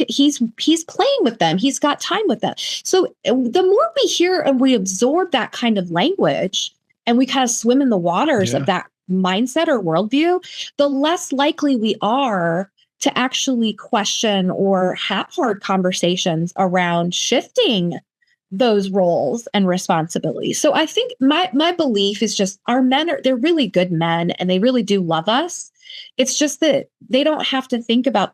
he's playing with them. He's got time with them. So the more we hear and we absorb that kind of language and we kind of swim in the waters of that mindset or worldview, the less likely we are to actually question or have hard conversations around shifting those roles and responsibilities. So I think my belief is just our men they're really good men and they really do love us. It's just that they don't have to think about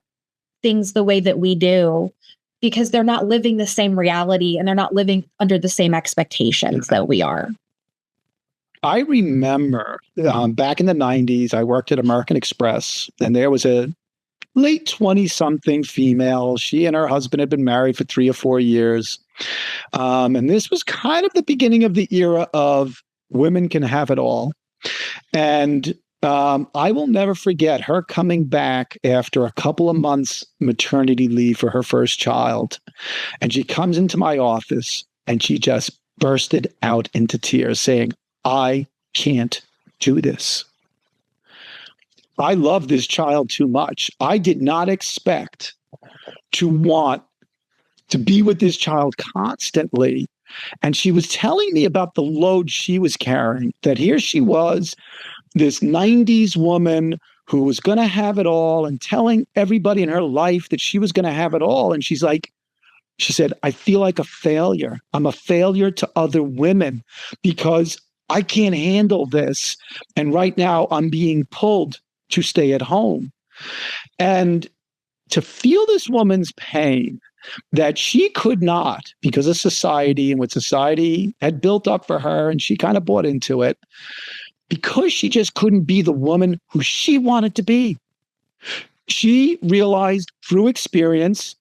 things the way that we do because they're not living the same reality and they're not living under the same expectations that we are. I remember back in the 90s, I worked at American Express and there was a late 20-something female. She and her husband had been married for 3 or 4 years. And this was kind of the beginning of the era of women can have it all. And I will never forget her coming back after a couple of months maternity leave for her first child. And she comes into my office and she just bursted out into tears saying, I can't do this. I love this child too much. I did not expect to want to be with this child constantly. And she was telling me about the load she was carrying, that here she was, this 90s woman who was going to have it all and telling everybody in her life that she was going to have it all. And she said, I feel like a failure. I'm a failure to other women because I can't handle this. And right now I'm being pulled to stay at home. And to feel this woman's pain that she could not, because of society and what society had built up for her, and she kind of bought into it, because she just couldn't be the woman who she wanted to be. She realized through experience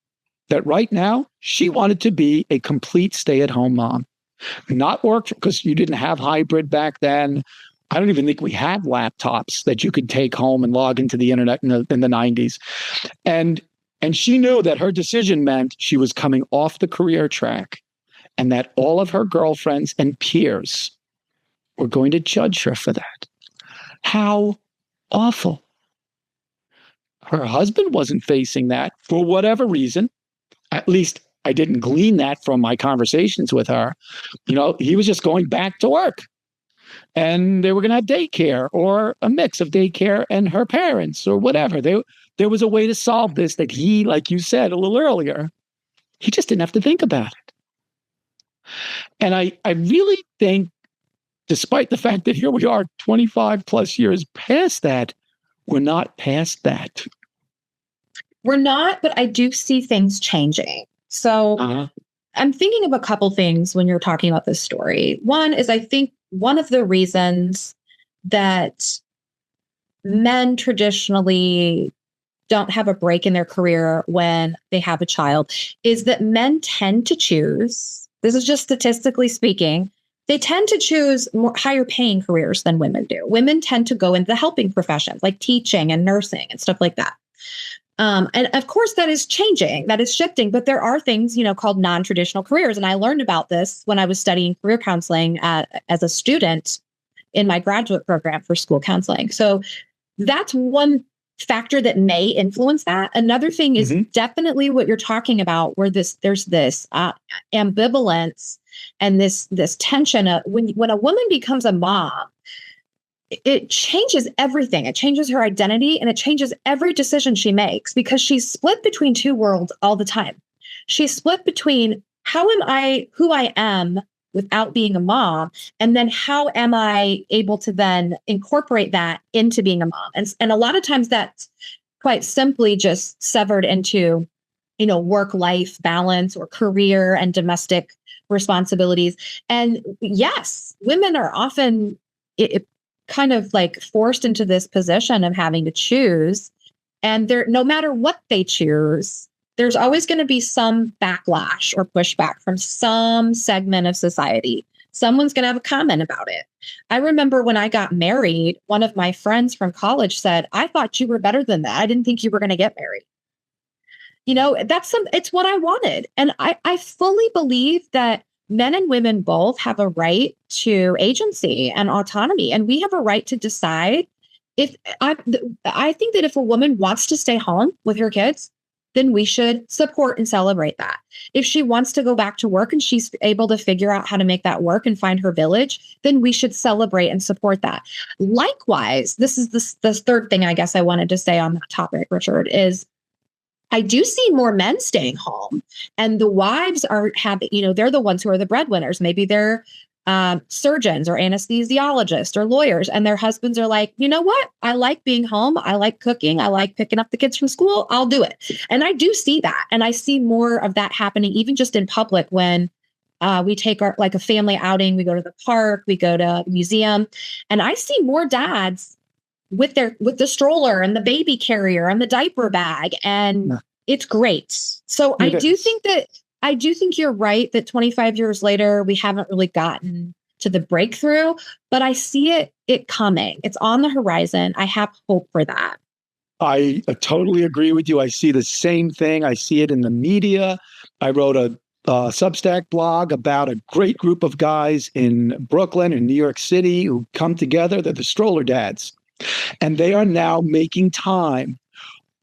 that right now she wanted to be a complete stay-at-home mom. Not work, because you didn't have hybrid back then. I don't even think we had laptops that you could take home and log into the internet in the 90s. And she knew that her decision meant she was coming off the career track and that all of her girlfriends and peers were going to judge her for that. How awful. Her husband wasn't facing that for whatever reason. At least I didn't glean that from my conversations with her. He was just going back to work. And they were going to have daycare or a mix of daycare and her parents or whatever. There was a way to solve this that he, like you said a little earlier, he just didn't have to think about it. And I really think, despite the fact that here we are 25 plus years past that, we're not past that. We're not, but I do see things changing. So I'm thinking of a couple things when you're talking about this story. One is, I think one of the reasons that men traditionally don't have a break in their career when they have a child is that men tend to choose, this is just statistically speaking, they tend to choose more higher paying careers than women do. Women tend to go into the helping professions like teaching and nursing and stuff like that. And of course, that is changing, that is shifting, but there are things, called non-traditional careers. And I learned about this when I was studying career counseling as a student in my graduate program for school counseling. So that's one factor that may influence that. Another thing is definitely what you're talking about, where there's this ambivalence and this tension of when a woman becomes a mom, it changes everything. It changes her identity and it changes every decision she makes because she's split between two worlds all the time. She's split between how am I who I am without being a mom, and then how am I able to then incorporate that into being a mom? And a lot of times that's quite simply just severed into work-life balance or career and domestic responsibilities. And yes, women are often kind of like forced into this position of having to choose. And no matter what they choose, there's always going to be some backlash or pushback from some segment of society. Someone's going to have a comment about it. I remember when I got married, one of my friends from college said, "I thought you were better than that. I didn't think you were going to get married." It's what I wanted. And I fully believe that men and women both have a right to agency and autonomy. And we have a right to decide I think that if a woman wants to stay home with her kids, then we should support and celebrate that. If she wants to go back to work and she's able to figure out how to make that work and find her village, then we should celebrate and support that. Likewise, this is the third thing I guess I wanted to say on that topic, Richard, is I do see more men staying home, and the wives they're the ones who are the breadwinners. Maybe they're surgeons or anesthesiologists or lawyers, and their husbands are like, "You know what? I like being home. I like cooking. I like picking up the kids from school. I'll do it." And I do see that. And I see more of that happening, even just in public when we take a family outing, we go to the park, we go to a museum, and I see more dads with the stroller and the baby carrier and the diaper bag. And it's great. So I do think you're right that 25 years later, we haven't really gotten to the breakthrough, but I see it coming. It's on the horizon. I have hope for that. I totally agree with you. I see the same thing. I see it in the media. I wrote a Substack blog about a great group of guys in Brooklyn and New York City who come together. They're the stroller dads. And they are now making time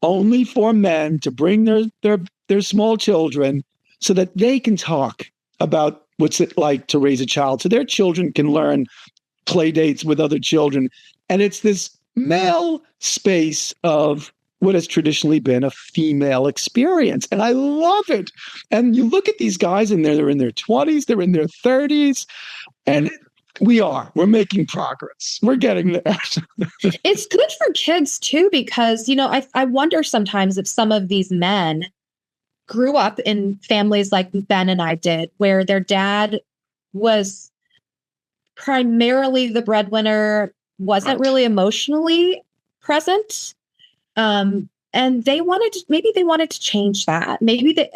only for men to bring their small children so that they can talk about what's it like to raise a child. So their children can learn play dates with other children. And it's this male space of what has traditionally been a female experience. And I love it. And you look at these guys and they're in their 20s, they're in their 30s, and we're making progress. We're getting there. It's good for kids too, because, I wonder sometimes if some of these men grew up in families like Ben and I did, where their dad was primarily the breadwinner, wasn't really emotionally present. And maybe they wanted to change that.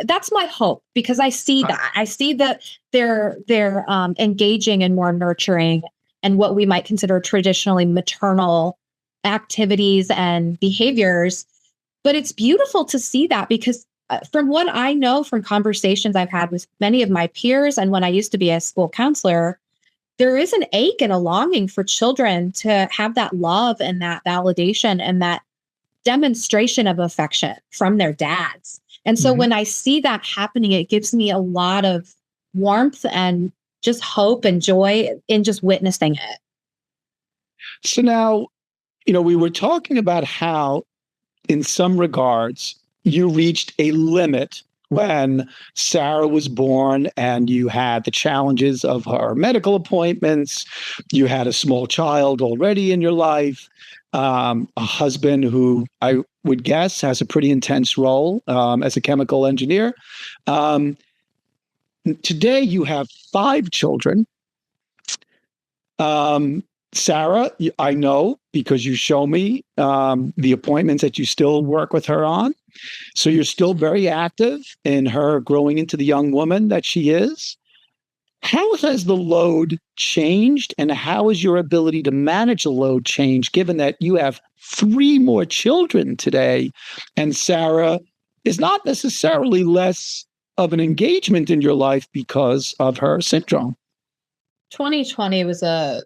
That's my hope, because I see that. I see that they're engaging in more nurturing and what we might consider traditionally maternal activities and behaviors. But it's beautiful to see that, because from what I know from conversations I've had with many of my peers and when I used to be a school counselor, there is an ache and a longing for children to have that love and that validation and that demonstration of affection from their dads. And so when I see that happening, it gives me a lot of warmth and just hope and joy in just witnessing it. So now, we were talking about how, in some regards, you reached a limit when Sarah was born and you had the challenges of her medical appointments. You had a small child already in your life. A husband who I would guess has a pretty intense role as a chemical engineer. Today, you have 5 children. Sarah, I know because you show me the appointments that you still work with her on. So you're still very active in her growing into the young woman that she is. How has the load changed, and how has your ability to manage the load changed, given that you have 3 more children today, and Sarah is not necessarily less of an engagement in your life because of her syndrome? 2020 was a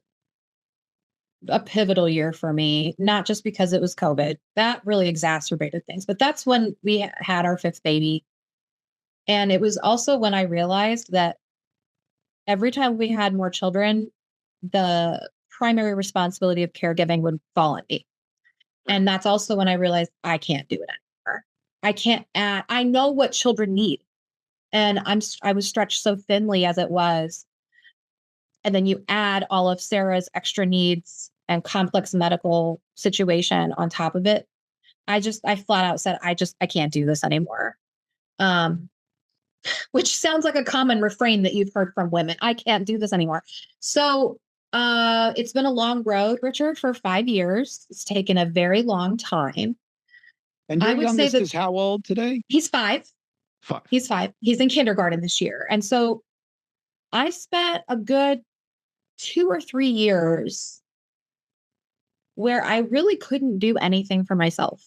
pivotal year for me, not just because it was COVID. That really exacerbated things, but that's when we had our 5th baby. And it was also when I realized that every time we had more children, the primary responsibility of caregiving would fall on me. And that's also when I realized I can't do it anymore. I know what children need. And I was stretched so thinly as it was. And then you add all of Sarah's extra needs and complex medical situation on top of it. I flat out said, I can't do this anymore. Um, which sounds like a common refrain that you've heard from women. I can't do this anymore. So it's been a long road, Richard, for 5 years. It's taken a very long time. And your I would say youngest that is how old today? he's 5. 5. He's 5. He's in kindergarten this year. And so I spent a good 2 or 3 years where I really couldn't do anything for myself.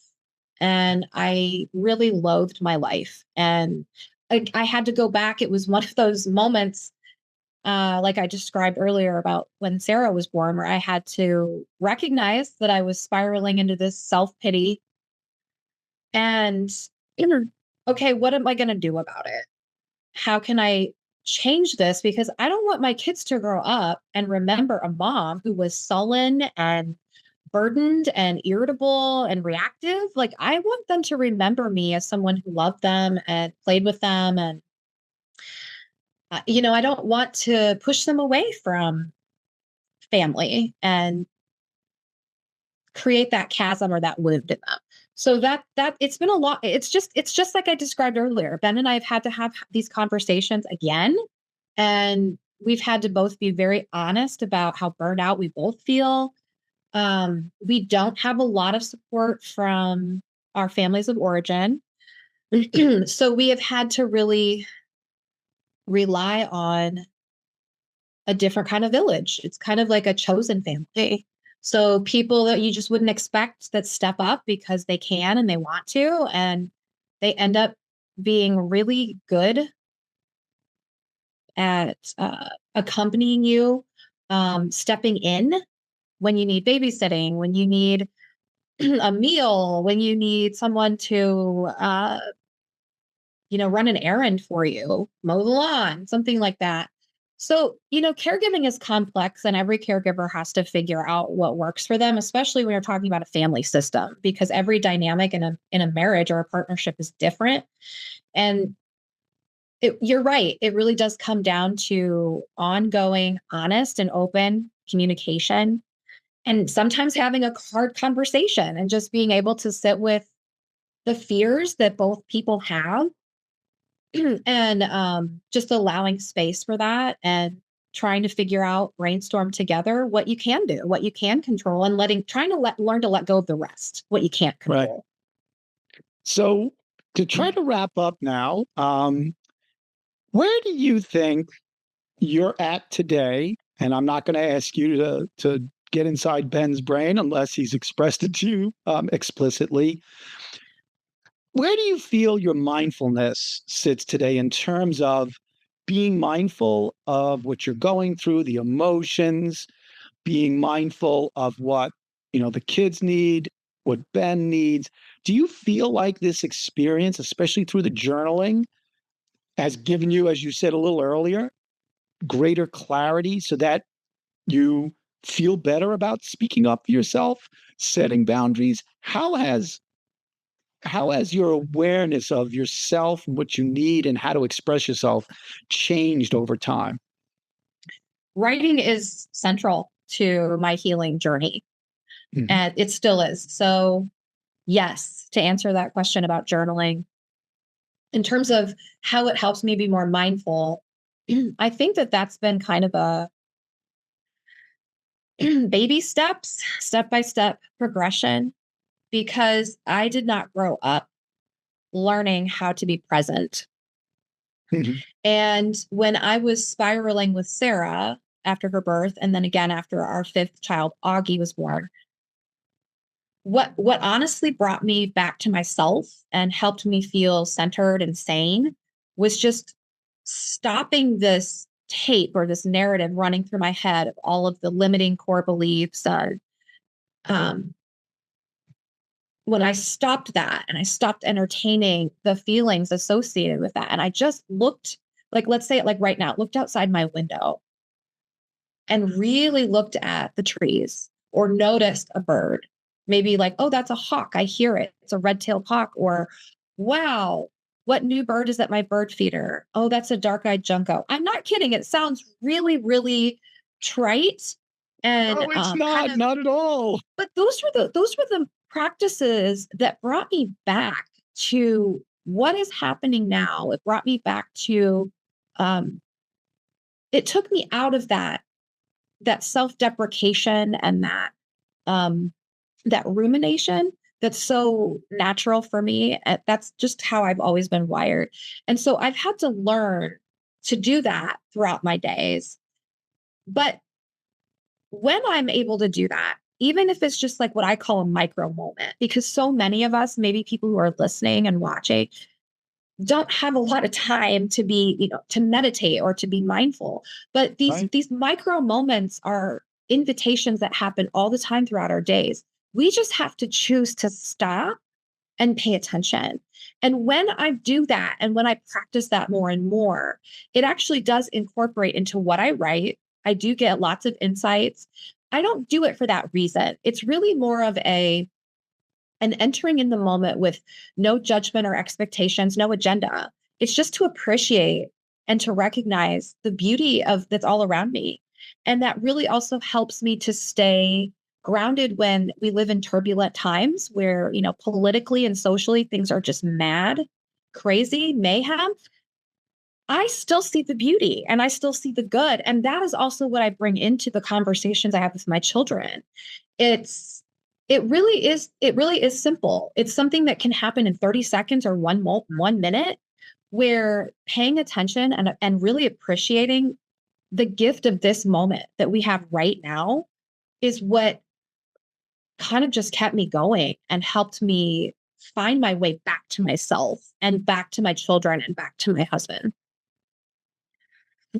And I really loathed my life. And I had to go back. It was one of those moments, like I described earlier about when Sarah was born, where I had to recognize that I was spiraling into this self pity and, okay, what am I going to do about it? How can I change this? Because I don't want my kids to grow up and remember a mom who was sullen and burdened and irritable and reactive. Like, I want them to remember me as someone who loved them and played with them. And, I don't want to push them away from family and create that chasm or that wound in them. So that it's been a lot. It's just like I described earlier. Ben and I have had to have these conversations again. And we've had to both be very honest about how burned out we both feel. We don't have a lot of support from our families of origin. So we have had to really rely on a different kind of village. It's kind of like a chosen family. So people that you just wouldn't expect that step up because they can and they want to, and they end up being really good at accompanying you, stepping in when you need babysitting, when you need a meal, when you need someone to, run an errand for you, mow the lawn, something like that. So, caregiving is complex and every caregiver has to figure out what works for them, especially when you're talking about a family system, because every dynamic in a marriage or a partnership is different. And you're right. It really does come down to ongoing, honest and open communication, and sometimes having a hard conversation and just being able to sit with the fears that both people have and just allowing space for that and trying to figure out, brainstorm together what you can do, what you can control, and learn to let go of the rest, what you can't control. Right. So to try to wrap up now, where do you think you're at today? And I'm not going to ask you to get inside Ben's brain unless he's expressed it to you explicitly. Where do you feel your mindfulness sits today in terms of being mindful of what you're going through, the emotions, being mindful of what, the kids need, what Ben needs? Do you feel like this experience, especially through the journaling, has given you, as you said a little earlier, greater clarity so that you feel better about speaking up for yourself, setting boundaries? How has your awareness of yourself and what you need and how to express yourself changed over time? Writing is central to my healing journey, and it still is. So, yes, to answer that question about journaling, in terms of how it helps me be more mindful, I think that that's been kind of a baby steps, step by step progression, because I did not grow up learning how to be present. Mhm. And when I was spiraling with Sarah after her birth, and then again after our 5th child, Augie, was born, what honestly brought me back to myself and helped me feel centered and sane was just stopping this tape or this narrative running through my head of all of the limiting core beliefs. Um, when I stopped that and I stopped entertaining the feelings associated with that, and I just looked, like, let's say it like right now, looked outside my window and really looked at the trees or noticed a bird, maybe like, oh, that's a hawk. I hear it. It's a red-tailed hawk. Or, wow, what new bird is at my bird feeder? Oh, that's a dark-eyed junco. I'm not kidding. It sounds really, really trite. And No, it's not at all. but those were the practices that brought me back to what is happening now? It brought me back to, um, it took me out of that self-deprecation and um, that rumination that's so natural for me. That's just how I've always been wired. And so I've had to learn to do that throughout my days. But when I'm able to do that, even if it's just like what I call a micro moment, because so many of us, maybe people who are listening and watching, don't have a lot of time to be, to meditate or to be mindful. But these Right. these micro moments are invitations that happen all the time throughout our days. We just have to choose to stop and pay attention. And when I do that and when I practice that more and more, it actually does incorporate into what I write. I do get lots of insights. I don't do it for that reason. It's really more of an entering in the moment with no judgment or expectations, no agenda. It's just to appreciate and to recognize the beauty of that's all around me. And that really also helps me to stay grounded when we live in turbulent times where, politically and socially things are just mad, crazy, mayhem. I still see the beauty and I still see the good. And that is also what I bring into the conversations I have with my children. It's it really is simple. It's something that can happen in 30 seconds or 1 minute, where paying attention and really appreciating the gift of this moment that we have right now is what kind of just kept me going and helped me find my way back to myself and back to my children and back to my husband.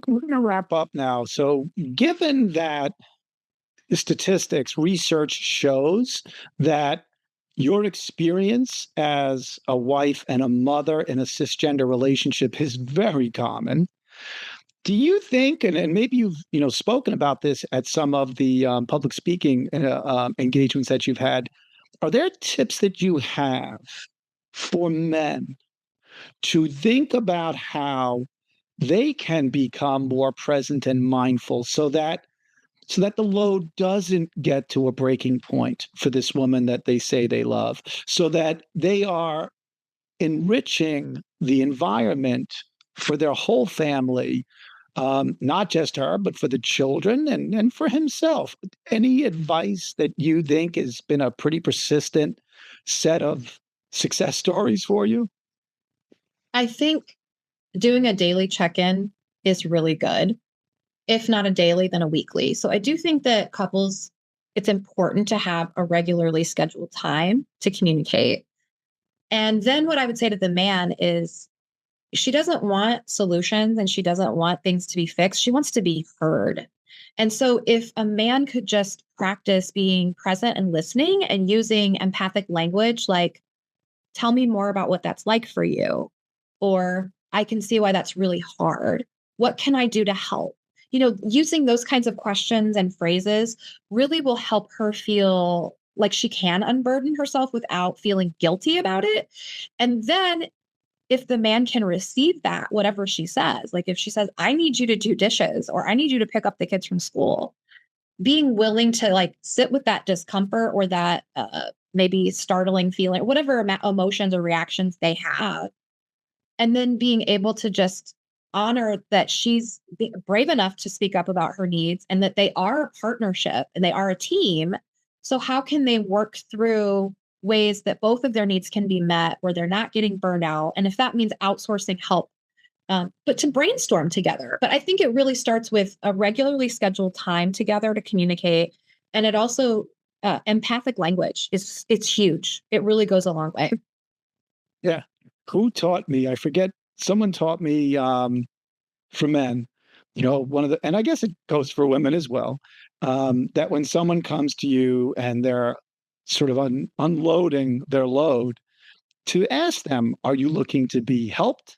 We're going to wrap up now. So, given that the statistics, research shows that your experience as a wife and a mother in a cisgender relationship is very common. Do you think, and maybe you've spoken about this at some of the public speaking engagements that you've had, are there tips that you have for men to think about how they can become more present and mindful so that the load doesn't get to a breaking point for this woman that they say they love, so that they are enriching the environment for their whole family, not just her, but for the children and for himself? Any advice that you think has been a pretty persistent set of success stories for you? I think doing a daily check-in is really good. If not a daily, then a weekly. So I do think that couples, it's important to have a regularly scheduled time to communicate. And then what I would say to the man is she doesn't want solutions and she doesn't want things to be fixed. She wants to be heard. And so if a man could just practice being present and listening and using empathic language like, tell me more about what that's like for you, or I can see why that's really hard. What can I do to help? Using those kinds of questions and phrases really will help her feel like she can unburden herself without feeling guilty about it. And then if the man can receive that, whatever she says, like if she says, I need you to do dishes or I need you to pick up the kids from school, being willing to like sit with that discomfort or that maybe startling feeling, whatever emotions or reactions they have, and then being able to just honor that she's brave enough to speak up about her needs and that they are a partnership and they are a team. So how can they work through ways that both of their needs can be met where they're not getting burned out? And if that means outsourcing help, but to brainstorm together. But I think it really starts with a regularly scheduled time together to communicate. And it also, empathic language it's huge. It really goes a long way. Yeah. Who taught me? I forget. Someone taught me for men, one of the, and I guess it goes for women as well, that when someone comes to you and they're sort of unloading their load, to ask them, are you looking to be helped?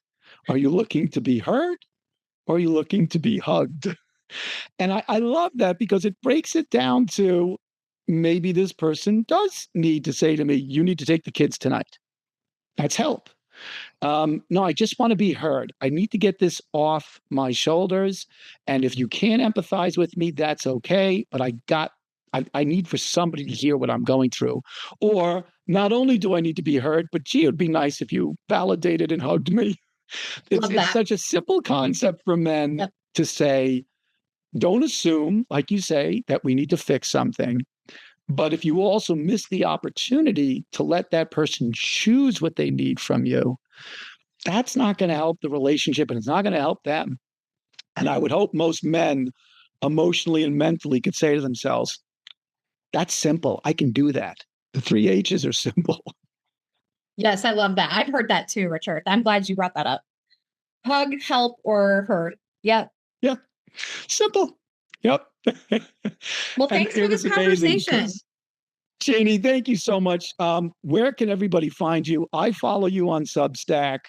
Are you looking to be heard? Or are you looking to be hugged? And I love that because it breaks it down to maybe this person does need to say to me, you need to take the kids tonight. That's help. No, I just want to be heard. I need to get this off my shoulders. And if you can't empathize with me, that's okay. But I need for somebody to hear what I'm going through. Or not only do I need to be heard, but gee, it'd be nice if you validated and hugged me. Love It's that. such a simple concept for men Yep. to say, don't assume, like you say, that we need to fix something. But if you also miss the opportunity to let that person choose what they need from you, that's not going to help the relationship and it's not going to help them. And I would hope most men emotionally and mentally could say to themselves, that's simple. I can do that. The 3 H's are simple. Yes, I love that. I've heard that too, Richard. I'm glad you brought that up. Hug, help, or hurt. Yep. Yeah. Simple. Yep. Well, thanks for this conversation. Jeannie, thank you so much. Where can everybody find you? I follow you on Substack.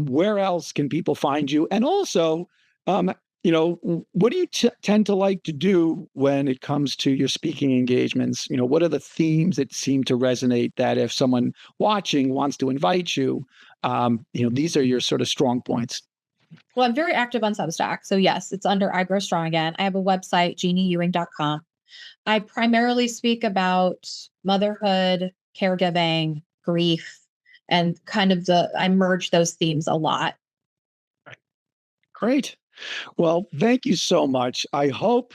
Where else can people find you? And also, what do you tend to like to do when it comes to your speaking engagements? What are the themes that seem to resonate that if someone watching wants to invite you, these are your sort of strong points? Well, I'm very active on Substack. So yes, it's under I Grow Strong Again. I have a website, jeannieewing.com. I primarily speak about motherhood, caregiving, grief, and I merge those themes a lot. Great. Well, thank you so much. I hope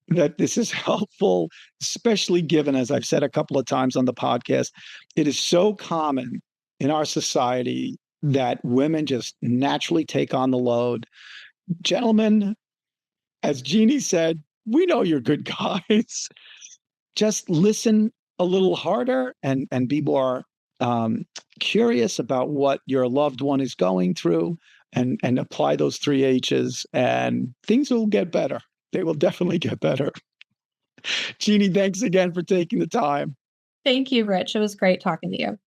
that this is helpful, especially given, as I've said a couple of times on the podcast, it is so common in our society that women just naturally take on the load. Gentlemen, as Jeannie said, we know you're good guys. Just listen a little harder and be more curious about what your loved one is going through and apply those 3 H's and things will get better. They will definitely get better. Jeannie, thanks again for taking the time. Thank you, Rich. It was great talking to you.